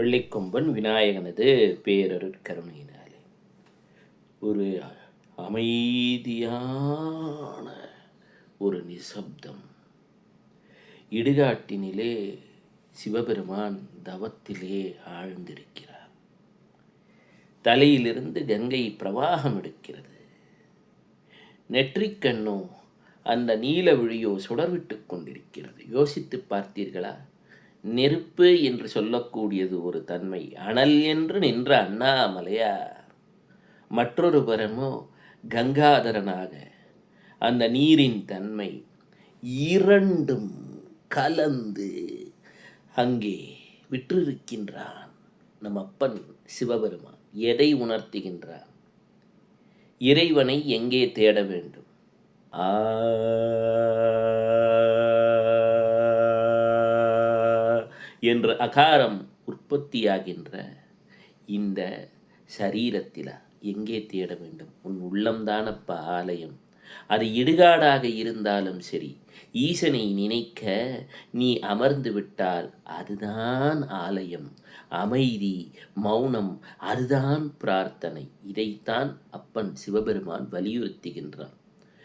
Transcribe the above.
வெள்ளிக்கொம்பன் விநாயகனது பேரருட்கருணையினாலே ஒரு அமைதியான ஒரு நிசப்தம். இடுகாட்டினிலே சிவபெருமான் தவத்திலே ஆழ்ந்திருக்கிறார். தலையிலிருந்து கங்கை பிரவாகம் எடுக்கிறது. நெற்றிக்கண்ணோ அந்த நீல விழியோ சுடர்விட்டு கொண்டிருக்கிறது. யோசித்து பார்த்தீர்களா? நெருப்பு என்று சொல்லக்கூடியது ஒரு தன்மை. அனல் என்று நின்ற அண்ணாமலையார் மற்றொரு புறமோ கங்காதரனாக அந்த நீரின் தன்மை இரண்டும் கலந்து அங்கே விற்றிருக்கின்றான் நம் அப்பன் சிவபெருமான். எதை உணர்த்துகின்றான்? இறைவனை எங்கே தேட வேண்டும்? என்ற அகாரம் உற்பத்தியாகின்ற இந்த சரீரத்தில் எங்கே தேட வேண்டும்? உன் உள்ளம்தானப்பா ஆலயம். அது இடுகாடாக இருந்தாலும் சரி, ஈசனை நினைக்க நீ அமர்ந்து விட்டால் அதுதான் ஆலயம். அமைதி, மௌனம், அதுதான் பிரார்த்தனை. இதைத்தான் அப்பன் சிவபெருமான் வலியுறுத்துகின்றான்.